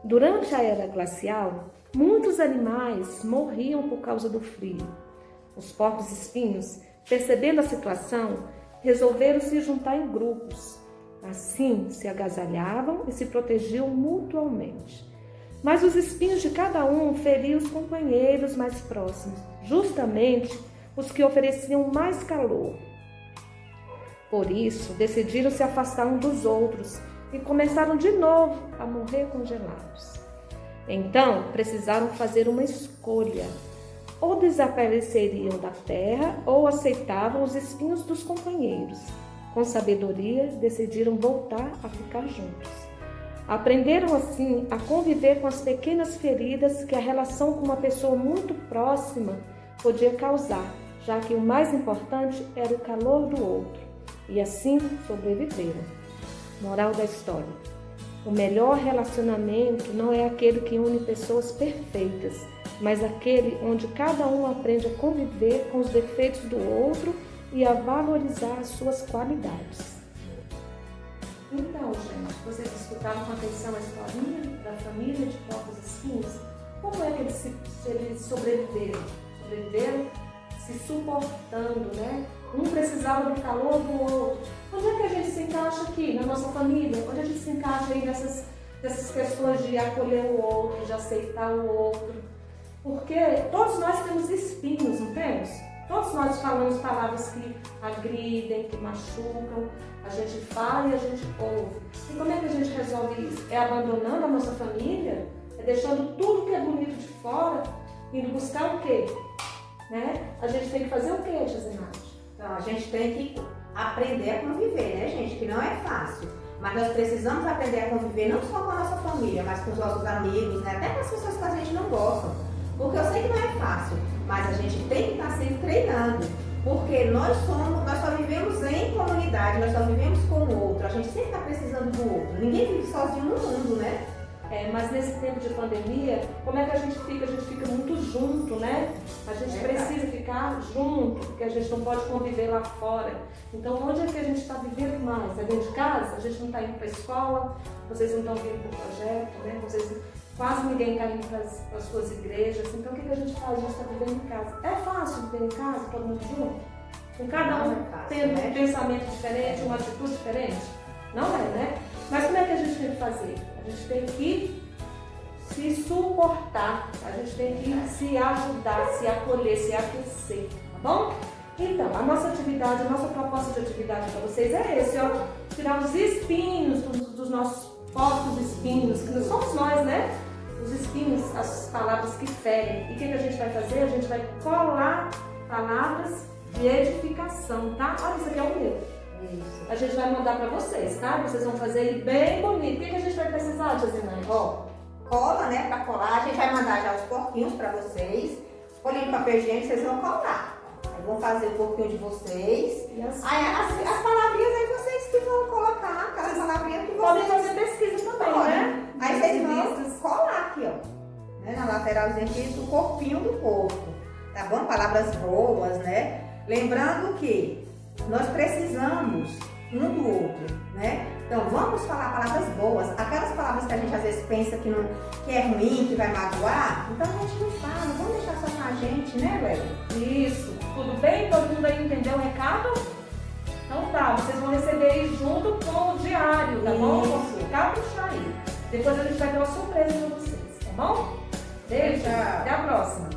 Durante a era glacial, muitos animais morriam por causa do frio. Os porcos-espinhos, percebendo a situação, resolveram se juntar em grupos. Assim, se agasalhavam e se protegiam mutuamente. Mas os espinhos de cada um feriam os companheiros mais próximos, justamente os que ofereciam mais calor. Por isso, decidiram se afastar um dos outros e começaram de novo a morrer congelados. Então, precisaram fazer uma escolha. Ou desapareceriam da terra ou aceitavam os espinhos dos companheiros. Com sabedoria, decidiram voltar a ficar juntos. Aprenderam assim a conviver com as pequenas feridas que a relação com uma pessoa muito próxima podia causar, já que o mais importante era o calor do outro. E assim sobreviveram. Moral da história: o melhor relacionamento não é aquele que une pessoas perfeitas, mas aquele onde cada um aprende a conviver com os defeitos do outro e a valorizar as suas qualidades. Então, gente, vocês escutaram com atenção a historinha da família de porcos-espinhos? Como é que eles sobreviveram? Sobreviveram se suportando, né? Um precisava do calor do outro. Onde é que a gente se encaixa aqui, na nossa família? Onde a gente se encaixa aí nessas questões de acolher o outro, de aceitar o outro? Porque todos nós temos espinhos, não temos? Todos nós falamos palavras que agridem, que machucam. A gente fala e a gente ouve. E como é que a gente resolve isso? É abandonando a nossa família? É deixando tudo que é bonito de fora? Indo buscar o quê? Né? A gente tem que fazer o quê, Tia Zenate? Então, a gente tem que aprender a conviver, né, gente? Que não é fácil. Mas nós precisamos aprender a conviver não só com a nossa família, mas com os nossos amigos, né? Até com as pessoas que a gente não gosta. Porque eu sei que não é fácil, mas a gente tem que estar sempre treinando. Porque nós só vivemos em comunidade, nós só vivemos com o outro. A gente sempre está precisando do outro. Ninguém vive sozinho no mundo, né? Mas nesse tempo de pandemia, como é que a gente fica? A gente fica muito junto, né? A gente precisa ficar junto, porque a gente não pode conviver lá fora. Então, onde é que a gente está vivendo mais? É dentro de casa? A gente não está indo para a escola, vocês não estão vindo para o projeto, né? Quase ninguém está indo para as suas igrejas. Então, o que a gente faz? A gente está vivendo em casa. É fácil viver em casa, todo mundo junto? Com cada um tendo um pensamento diferente, uma atitude diferente? Não é, né? Mas como é que a gente tem que fazer? A gente tem que se suportar, a gente tem que se ajudar, se acolher, se aquecer, tá bom? Então, a nossa proposta de atividade para vocês é esse, ó, tirar os espinhos dos nossos porcos espinhos, que somos nós, né? Os espinhos, as palavras que ferem. E o que a gente vai fazer? A gente vai colar palavras de edificação, tá? Olha, isso aqui é o meu. Isso. A gente vai mandar para vocês, tá? Vocês vão fazer ele bem bonito. O que a gente vai precisar, Tia Zenate? Ó, cola, né, para colar. A gente vai mandar já os porquinhos para vocês. Folhinha de papel higiênico, vocês vão colar. Aí vão fazer o porquinho de vocês. Aí as palavrinhas aí vocês que vão colocar, aquelas palavrinhas que vocês... Podem fazer pesquisa também, né? Aí vocês vão colar aqui, ó. Né, na lateralzinha aqui do corpinho do porco. Tá bom? Palavras boas, né? Lembrando que nós precisamos um do outro, né? Então vamos falar palavras boas, aquelas palavras que a gente às vezes pensa que é ruim, que vai magoar, então a gente não fala, vamos deixar só com a gente, né, Léo? Isso, tudo bem? Todo mundo aí entendeu o recado? Então tá, vocês vão receber aí junto com o diário, tá bom? Vamos caprichar aí. Depois a gente vai ter uma surpresa pra vocês, tá bom? Beijo, até a próxima.